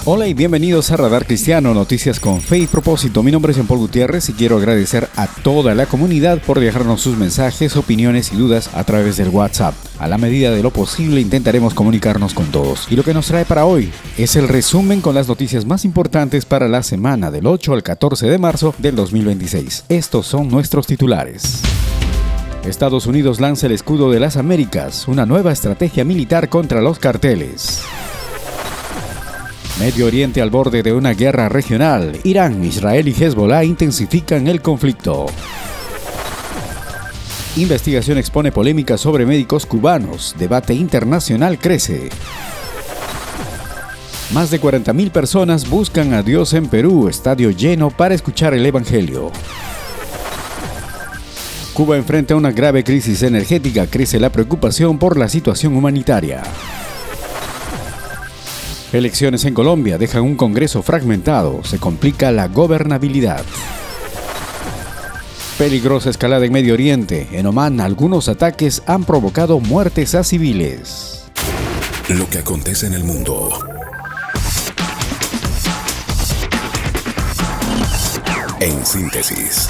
Hola y bienvenidos a Radar Cristiano, noticias con fe y propósito. Mi nombre es Jean Paul Gutiérrez y quiero agradecer a toda la comunidad por dejarnos sus mensajes, opiniones y dudas a través del WhatsApp. A la medida de lo posible intentaremos comunicarnos con todos. Y lo que nos trae para hoy es el resumen con las noticias más importantes para la semana del 8 al 14 de marzo del 2026. Estos son nuestros titulares. Estados Unidos lanza el escudo de las Américas, una nueva estrategia militar contra los carteles. Medio Oriente al borde de una guerra regional. Irán, Israel y Hezbollah intensifican el conflicto. Investigación expone polémica sobre médicos cubanos. Debate internacional crece. Más de 40.000 personas buscan a Dios en Perú. Estadio lleno para escuchar el Evangelio. Cuba enfrenta una grave crisis energética. Crece la preocupación por la situación humanitaria. Elecciones en Colombia dejan un Congreso fragmentado. Se complica la gobernabilidad. Peligrosa escalada en Medio Oriente. En Omán, algunos ataques han provocado muertes a civiles. Lo que acontece en el mundo. En síntesis.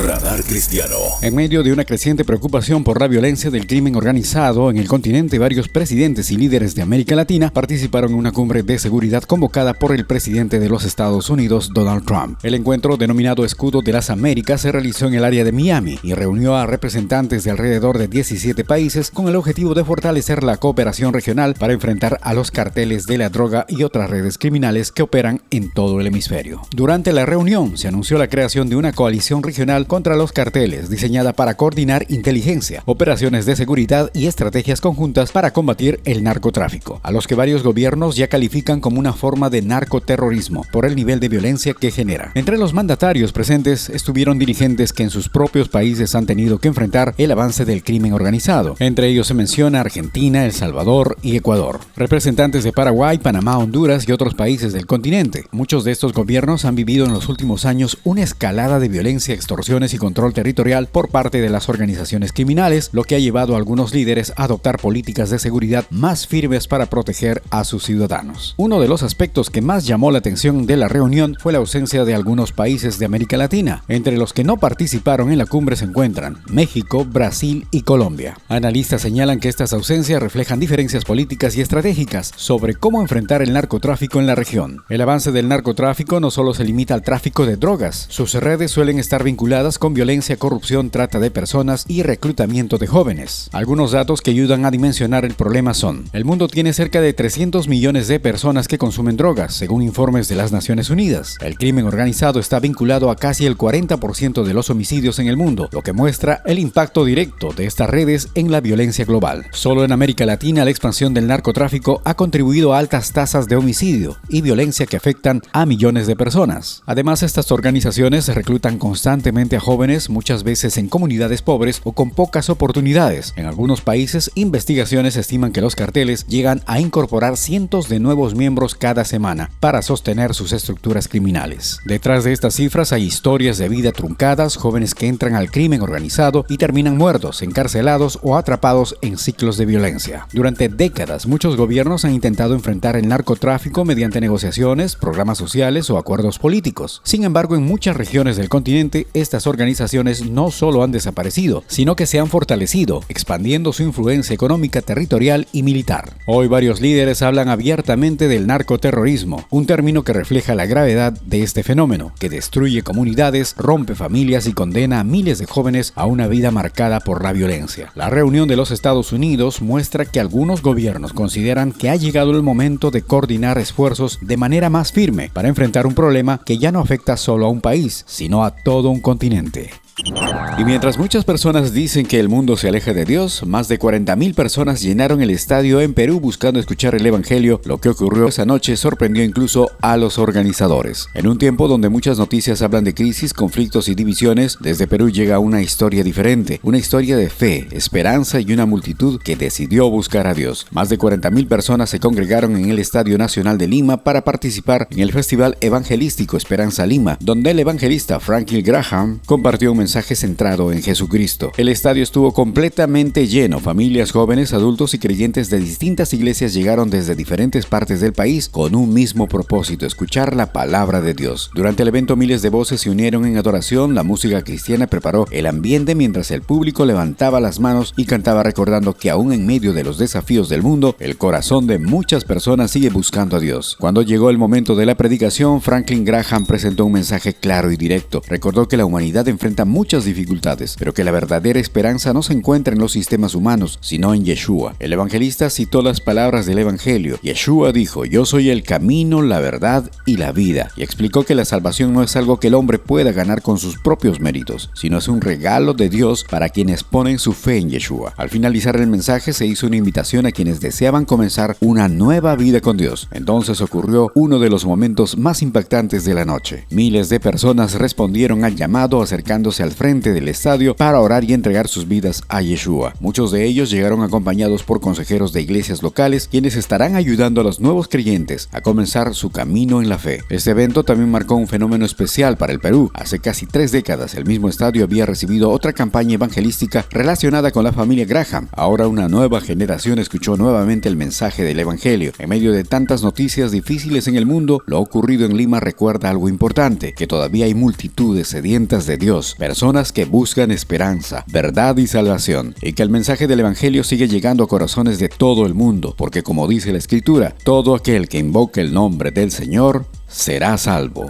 Radar Cristiano. En medio de una creciente preocupación por la violencia del crimen organizado en el continente, varios presidentes y líderes de América Latina participaron en una cumbre de seguridad convocada por el presidente de los Estados Unidos, Donald Trump. El encuentro, denominado Escudo de las Américas, se realizó en el área de Miami y reunió a representantes de alrededor de 17 países con el objetivo de fortalecer la cooperación regional para enfrentar a los carteles de la droga y otras redes criminales que operan en todo el hemisferio. Durante la reunión se anunció la creación de una coalición regional contra los carteles, diseñada para coordinar inteligencia, operaciones de seguridad y estrategias conjuntas para combatir el narcotráfico, a los que varios gobiernos ya califican como una forma de narcoterrorismo por el nivel de violencia que genera. Entre los mandatarios presentes estuvieron dirigentes que en sus propios países han tenido que enfrentar el avance del crimen organizado. Entre ellos se menciona Argentina, El Salvador y Ecuador. Representantes de Paraguay, Panamá, Honduras y otros países del continente. Muchos de estos gobiernos han vivido en los últimos años una escalada de violencia, extorsión y control territorial por parte de las organizaciones criminales, lo que ha llevado a algunos líderes a adoptar políticas de seguridad más firmes para proteger a sus ciudadanos. Uno de los aspectos que más llamó la atención de la reunión fue la ausencia de algunos países de América Latina. Entre los que no participaron en la cumbre se encuentran México, Brasil y Colombia. Analistas señalan que estas ausencias reflejan diferencias políticas y estratégicas sobre cómo enfrentar el narcotráfico en la región. El avance del narcotráfico no solo se limita al tráfico de drogas, sus redes suelen estar vinculadas con violencia, corrupción, trata de personas y reclutamiento de jóvenes. Algunos datos que ayudan a dimensionar el problema son: el mundo tiene cerca de 300 millones de personas que consumen drogas, según informes de las Naciones Unidas. El crimen organizado está vinculado a casi el 40% de los homicidios en el mundo, lo que muestra el impacto directo de estas redes en la violencia global. Solo en América Latina, la expansión del narcotráfico ha contribuido a altas tasas de homicidio y violencia que afectan a millones de personas. Además, estas organizaciones reclutan constantemente a jóvenes, muchas veces en comunidades pobres o con pocas oportunidades. En algunos países, investigaciones estiman que los carteles llegan a incorporar cientos de nuevos miembros cada semana para sostener sus estructuras criminales. Detrás de estas cifras hay historias de vida truncadas, jóvenes que entran al crimen organizado y terminan muertos, encarcelados o atrapados en ciclos de violencia. Durante décadas, muchos gobiernos han intentado enfrentar el narcotráfico mediante negociaciones, programas sociales o acuerdos políticos. Sin embargo, en muchas regiones del continente, estas organizaciones no solo han desaparecido, sino que se han fortalecido, expandiendo su influencia económica, territorial y militar. Hoy varios líderes hablan abiertamente del narcoterrorismo, un término que refleja la gravedad de este fenómeno, que destruye comunidades, rompe familias y condena a miles de jóvenes a una vida marcada por la violencia. La reunión de los Estados Unidos muestra que algunos gobiernos consideran que ha llegado el momento de coordinar esfuerzos de manera más firme para enfrentar un problema que ya no afecta solo a un país, sino a todo un continente. Y mientras muchas personas dicen que el mundo se aleja de Dios, más de 40.000 personas llenaron el estadio en Perú buscando escuchar el Evangelio. Lo que ocurrió esa noche sorprendió incluso a los organizadores. En un tiempo donde muchas noticias hablan de crisis, conflictos y divisiones, desde Perú llega una historia diferente, una historia de fe, esperanza y una multitud que decidió buscar a Dios. Más de 40.000 personas se congregaron en el Estadio Nacional de Lima para participar en el Festival Evangelístico Esperanza Lima, donde el evangelista Franklin Graham compartió un mensaje mensaje centrado en Jesucristo. El estadio estuvo completamente lleno. Familias, jóvenes, adultos y creyentes de distintas iglesias llegaron desde diferentes partes del país con un mismo propósito: escuchar la palabra de Dios. Durante el evento, miles de voces se unieron en adoración. La música cristiana preparó el ambiente mientras el público levantaba las manos y cantaba, recordando que aún en medio de los desafíos del mundo, el corazón de muchas personas sigue buscando a Dios. Cuando llegó el momento de la predicación, Franklin Graham presentó un mensaje claro y directo. Recordó que la humanidad enfrenta muchas dificultades, pero que la verdadera esperanza no se encuentra en los sistemas humanos, sino en Yeshua. El evangelista citó las palabras del evangelio. Yeshua dijo: "Yo soy el camino, la verdad y la vida", y explicó que la salvación no es algo que el hombre pueda ganar con sus propios méritos, sino es un regalo de Dios para quienes ponen su fe en Yeshua. Al finalizar el mensaje, se hizo una invitación a quienes deseaban comenzar una nueva vida con Dios. Entonces ocurrió uno de los momentos más impactantes de la noche. Miles de personas respondieron al llamado, acercándose al frente del estadio para orar y entregar sus vidas a Yeshua. Muchos de ellos llegaron acompañados por consejeros de iglesias locales, quienes estarán ayudando a los nuevos creyentes a comenzar su camino en la fe. Este evento también marcó un fenómeno especial para el Perú. Hace casi 3 décadas, el mismo estadio había recibido otra campaña evangelística relacionada con la familia Graham. Ahora una nueva generación escuchó nuevamente el mensaje del evangelio. En medio de tantas noticias difíciles en el mundo, lo ocurrido en Lima recuerda algo importante: que todavía hay multitudes sedientas de Dios, personas que buscan esperanza, verdad y salvación, y que el mensaje del evangelio sigue llegando a corazones de todo el mundo, porque como dice la Escritura, todo aquel que invoque el nombre del Señor será salvo.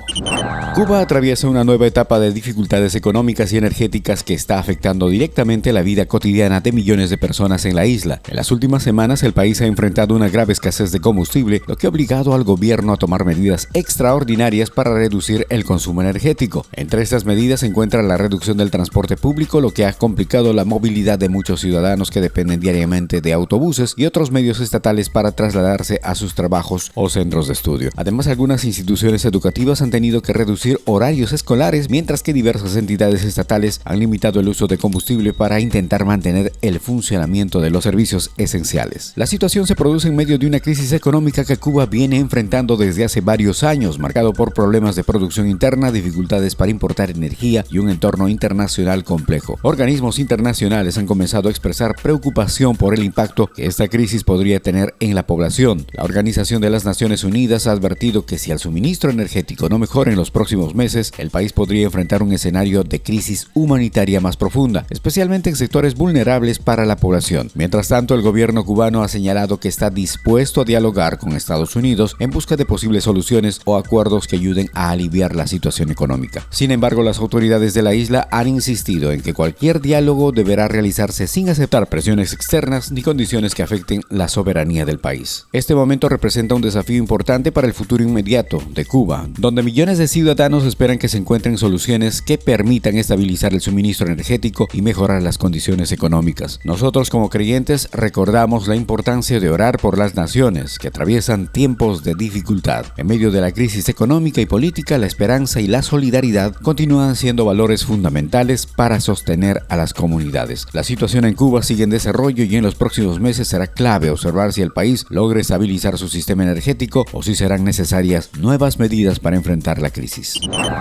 Cuba atraviesa una nueva etapa de dificultades económicas y energéticas que está afectando directamente la vida cotidiana de millones de personas en la isla. En las últimas semanas, el país ha enfrentado una grave escasez de combustible, lo que ha obligado al gobierno a tomar medidas extraordinarias para reducir el consumo energético. Entre estas medidas se encuentra la reducción del transporte público, lo que ha complicado la movilidad de muchos ciudadanos que dependen diariamente de autobuses y otros medios estatales para trasladarse a sus trabajos o centros de estudio. Además, algunas instituciones educativas han tenido que reducir horarios escolares, mientras que diversas entidades estatales han limitado el uso de combustible para intentar mantener el funcionamiento de los servicios esenciales. La situación se produce en medio de una crisis económica que Cuba viene enfrentando desde hace varios años, marcado por problemas de producción interna, dificultades para importar energía y un entorno internacional complejo. Organismos internacionales han comenzado a expresar preocupación por el impacto que esta crisis podría tener en la población. La Organización de las Naciones Unidas ha advertido que si el suministro energético no mejora en los próximos meses, el país podría enfrentar un escenario de crisis humanitaria más profunda, especialmente en sectores vulnerables para la población. Mientras tanto, el gobierno cubano ha señalado que está dispuesto a dialogar con Estados Unidos en busca de posibles soluciones o acuerdos que ayuden a aliviar la situación económica. Sin embargo, las autoridades de la isla han insistido en que cualquier diálogo deberá realizarse sin aceptar presiones externas ni condiciones que afecten la soberanía del país. Este momento representa un desafío importante para el futuro inmediato de Cuba, donde millones de ciudadanos esperan que se encuentren soluciones que permitan estabilizar el suministro energético y mejorar las condiciones económicas. Nosotros como creyentes recordamos la importancia de orar por las naciones que atraviesan tiempos de dificultad. En medio de la crisis económica y política, la esperanza y la solidaridad continúan siendo valores fundamentales para sostener a las comunidades. La situación en Cuba sigue en desarrollo y en los próximos meses será clave observar si el país logra estabilizar su sistema energético o si serán necesarias nuevas medidas para enfrentar la crisis.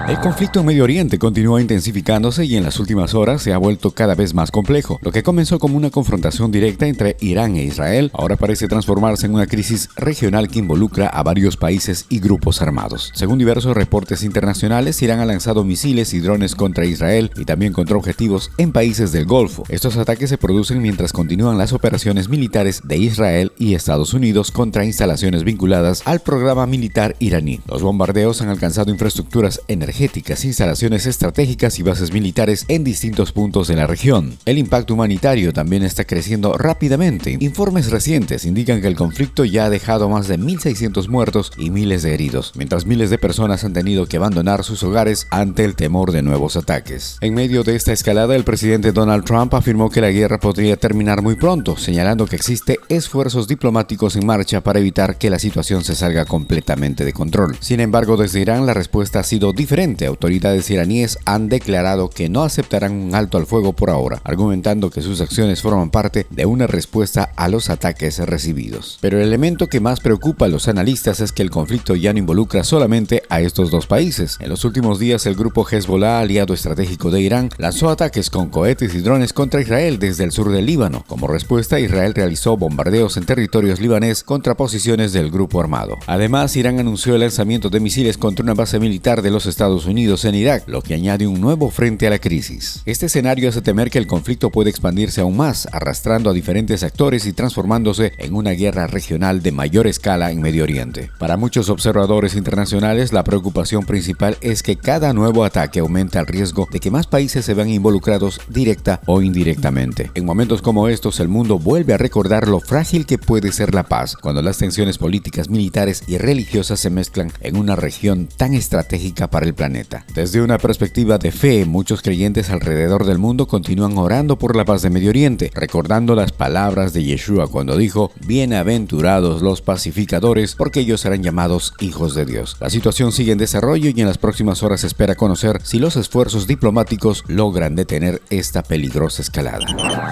El conflicto en Medio Oriente continúa intensificándose y en las últimas horas se ha vuelto cada vez más complejo. Lo que comenzó como una confrontación directa entre Irán e Israel ahora parece transformarse en una crisis regional que involucra a varios países y grupos armados. Según diversos reportes internacionales, Irán ha lanzado misiles y drones contra Israel y también contra objetivos en países del Golfo. Estos ataques se producen mientras continúan las operaciones militares de Israel y Estados Unidos contra instalaciones vinculadas al programa militar iraní. Los bombardeos han alcanzado infraestructuras energéticas, instalaciones estratégicas y bases militares en distintos puntos de la región. El impacto humanitario también está creciendo rápidamente. Informes recientes indican que el conflicto ya ha dejado más de 1.600 muertos y miles de heridos, mientras miles de personas han tenido que abandonar sus hogares ante el temor de nuevos ataques. En medio de esta escalada, el presidente Donald Trump afirmó que la guerra podría terminar muy pronto, señalando que existe esfuerzos diplomáticos en marcha para evitar que la situación se salga completamente de control. control. Sin embargo, desde Irán la respuesta ha sido diferente. Autoridades iraníes han declarado que no aceptarán un alto al fuego por ahora, argumentando que sus acciones forman parte de una respuesta a los ataques recibidos. Pero el elemento que más preocupa a los analistas es que el conflicto ya no involucra solamente a estos dos países. En los últimos días, el grupo Hezbollah, aliado estratégico de Irán, lanzó ataques con cohetes y drones contra Israel desde el sur del Líbano. Como respuesta, Israel realizó bombardeos en territorios libanés contra posiciones del grupo armado. Además, Irán anunció el lanzamiento de misiles contra una base militar de los Estados Unidos en Irak, lo que añade un nuevo frente a la crisis. Este escenario hace temer que el conflicto puede expandirse aún más, arrastrando a diferentes actores y transformándose en una guerra regional de mayor escala en Medio Oriente. Para muchos observadores internacionales, la preocupación principal es que cada nuevo ataque aumenta el riesgo de que más países se vean involucrados directa o indirectamente. En momentos como estos, el mundo vuelve a recordar lo frágil que puede ser la paz cuando las tensiones políticas, militares y religiosas se mezclan en una región tan estratégica para el planeta. Desde una perspectiva de fe, muchos creyentes alrededor del mundo continúan orando por la paz de Medio Oriente, recordando las palabras de Yeshua cuando dijo: "Bienaventurados los pacificadores, porque ellos serán llamados hijos de Dios". La situación sigue en desarrollo y en las próximas horas se espera conocer si los esfuerzos diplomáticos logran detener esta peligrosa escalada.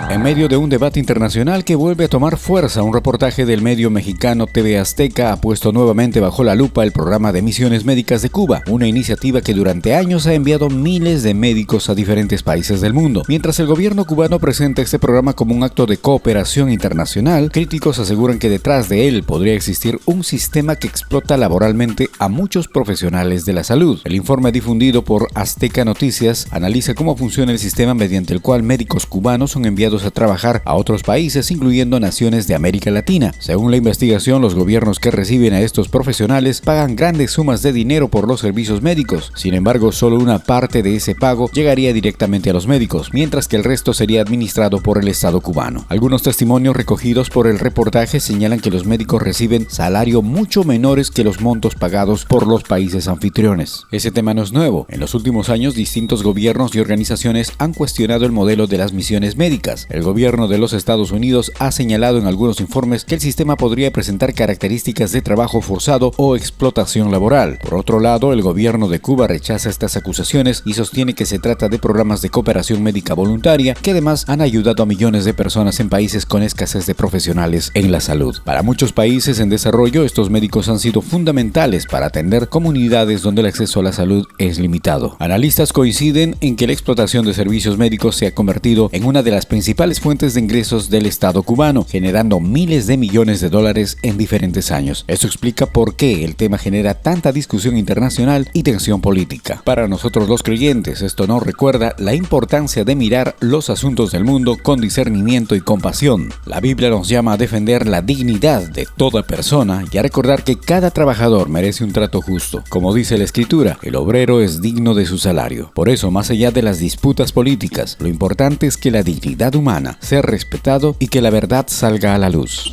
En medio de un debate internacional que vuelve a tomar fuerza, un reportaje del medio mexicano TV Azteca ha puesto nuevamente bajo la lupa el programa de misiones médicas de Cuba, una iniciativa que durante años ha enviado miles de médicos a diferentes países del mundo. Mientras el gobierno cubano presenta este programa como un acto de cooperación internacional, críticos aseguran que detrás de él podría existir un sistema que explota laboralmente a muchos profesionales de la salud. El informe difundido por Azteca Noticias analiza cómo funciona el sistema mediante el cual médicos cubanos son enviados a trabajar a otros países, incluyendo naciones de América Latina. Según la investigación, los gobiernos que reciben a estos profesionales pagan grandes sumas de dinero por los servicios médicos. Sin embargo, solo una parte de ese pago llegaría directamente a los médicos, mientras que el resto sería administrado por el Estado cubano. Algunos testimonios recogidos por el reportaje señalan que los médicos reciben salario mucho menores que los montos pagados por los países anfitriones. Ese tema no es nuevo. En los últimos años, distintos gobiernos y organizaciones han cuestionado el modelo de las misiones médicas. El gobierno de los Estados Unidos ha señalado en algunos informes que el sistema podría presentar características de trabajo forzado o explotación laboral. Por otro lado, el gobierno de Cuba rechaza estas acusaciones y sostiene que se trata de programas de cooperación médica voluntaria que además han ayudado a millones de personas en países con escasez de profesionales en la salud. Para muchos países en desarrollo, estos médicos han sido fundamentales para atender comunidades donde el acceso a la salud es limitado. Analistas coinciden en que la explotación de servicios médicos se ha convertido en una de las principales fuentes de ingresos del Estado cubano, generando miles de millones de dólares en diferentes años. Esto explica por qué el tema genera tanta discusión internacional y tensión política. Para nosotros los creyentes, esto nos recuerda la importancia de mirar los asuntos del mundo con discernimiento y compasión. La Biblia nos llama a defender la dignidad de toda persona y a recordar que cada trabajador merece un trato justo. Como dice la Escritura, el obrero es digno de su salario. Por eso, más allá de las disputas políticas, lo importante es que la dignidad humana sea respetado y que la verdad salga a la luz.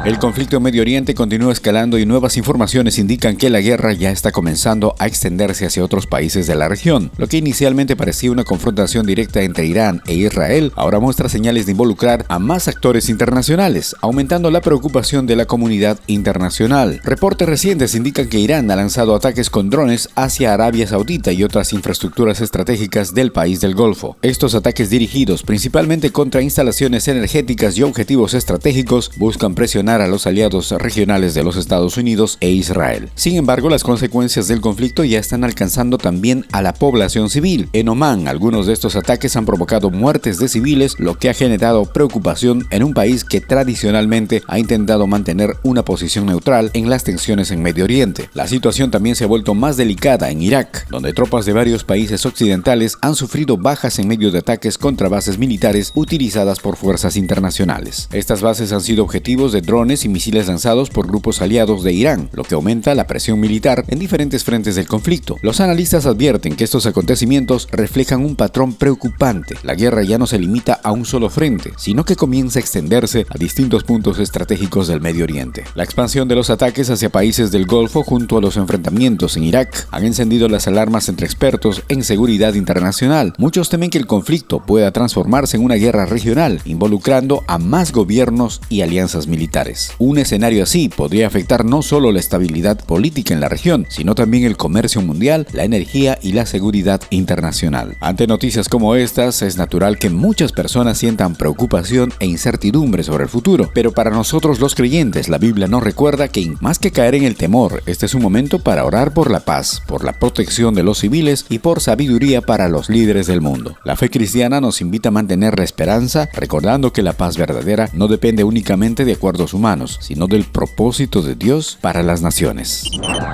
El conflicto en Medio Oriente continúa escalando y nuevas informaciones indican que la guerra ya está comenzando a extenderse hacia otros países de la región. Lo que inicialmente parecía una confrontación directa entre Irán e Israel, ahora muestra señales de involucrar a más actores internacionales, aumentando la preocupación de la comunidad internacional. Reportes recientes indican que Irán ha lanzado ataques con drones hacia Arabia Saudita y otras infraestructuras estratégicas del país del Golfo. Estos ataques, dirigidos principalmente contra instalaciones energéticas y objetivos estratégicos, buscan presionar a los aliados regionales de los Estados Unidos e Israel. Sin embargo, las consecuencias del conflicto ya están alcanzando también a la población civil. En Omán, algunos de estos ataques han provocado muertes de civiles, lo que ha generado preocupación en un país que tradicionalmente ha intentado mantener una posición neutral en las tensiones en Medio Oriente. La situación también se ha vuelto más delicada en Irak, donde tropas de varios países occidentales han sufrido bajas en medio de ataques contra bases militares utilizadas por fuerzas internacionales. Estas bases han sido objetivos de drones y misiles lanzados por grupos aliados de Irán, lo que aumenta la presión militar en diferentes frentes del conflicto. Los analistas advierten que estos acontecimientos reflejan un patrón preocupante. La guerra ya no se limita a un solo frente, sino que comienza a extenderse a distintos puntos estratégicos del Medio Oriente. La expansión de los ataques hacia países del Golfo junto a los enfrentamientos en Irak han encendido las alarmas entre expertos en seguridad internacional. Muchos temen que el conflicto pueda transformarse en una guerra regional, involucrando a más gobiernos y alianzas militares. Un escenario así podría afectar no solo la estabilidad política política en la región, sino también el comercio mundial, la energía y la seguridad internacional. Ante noticias como estas, es natural que muchas personas sientan preocupación e incertidumbre sobre el futuro, pero para nosotros los creyentes, la Biblia nos recuerda que más que caer en el temor, este es un momento para orar por la paz, por la protección de los civiles y por sabiduría para los líderes del mundo. La fe cristiana nos invita a mantener la esperanza, recordando que la paz verdadera no depende únicamente de acuerdos humanos, sino del propósito de Dios para las naciones.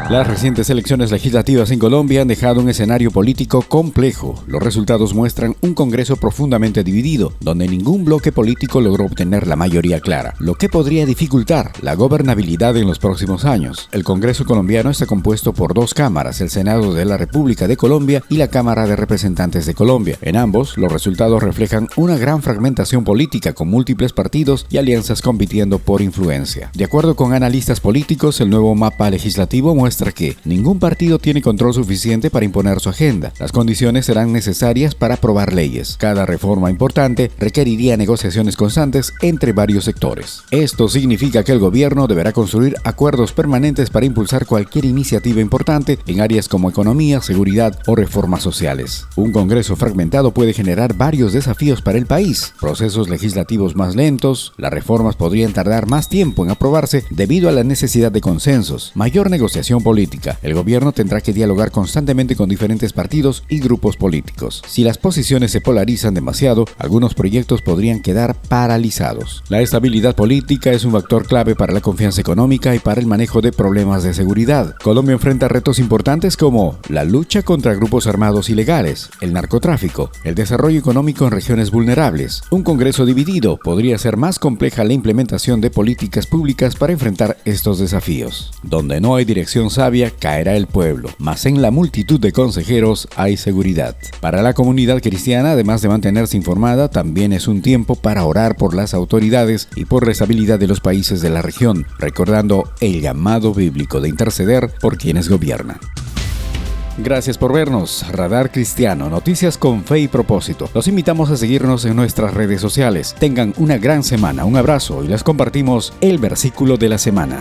Las recientes elecciones legislativas en Colombia han dejado un escenario político complejo. Los resultados muestran un Congreso profundamente dividido, donde ningún bloque político logró obtener la mayoría clara, lo que podría dificultar la gobernabilidad en los próximos años. El Congreso colombiano está compuesto por dos cámaras, el Senado de la República de Colombia y la Cámara de Representantes de Colombia. En ambos, los resultados reflejan una gran fragmentación política con múltiples partidos y alianzas compitiendo por influencia. De acuerdo con analistas políticos, el nuevo mapa legislativo muestra que ningún partido tiene control suficiente para imponer su agenda. Las condiciones serán necesarias para aprobar leyes. Cada reforma importante requeriría negociaciones constantes entre varios sectores. Esto significa que el gobierno deberá construir acuerdos permanentes para impulsar cualquier iniciativa importante en áreas como economía, seguridad o reformas sociales. Un Congreso fragmentado puede generar varios desafíos para el país: procesos legislativos más lentos, las reformas podrían tardar más tiempo en aprobarse debido a la necesidad de consensos, mayor negociación política. El gobierno tendrá que dialogar constantemente con diferentes partidos y grupos políticos. Si las posiciones se polarizan demasiado, algunos proyectos podrían quedar paralizados. La estabilidad política es un factor clave para la confianza económica y para el manejo de problemas de seguridad. Colombia enfrenta retos importantes como la lucha contra grupos armados ilegales, el narcotráfico, el desarrollo económico en regiones vulnerables. Un Congreso dividido podría ser más compleja la implementación de políticas públicas para enfrentar estos desafíos. Donde no hay dirección sabia, caerá el pueblo, mas en la multitud de consejeros hay seguridad. Para la comunidad cristiana, además de mantenerse informada, también es un tiempo para orar por las autoridades y por la estabilidad de los países de la región, recordando el llamado bíblico de interceder por quienes gobiernan. Gracias por vernos. Radar Cristiano, noticias con fe y propósito. Los invitamos a seguirnos en nuestras redes sociales. Tengan una gran semana, un abrazo y les compartimos el versículo de la semana.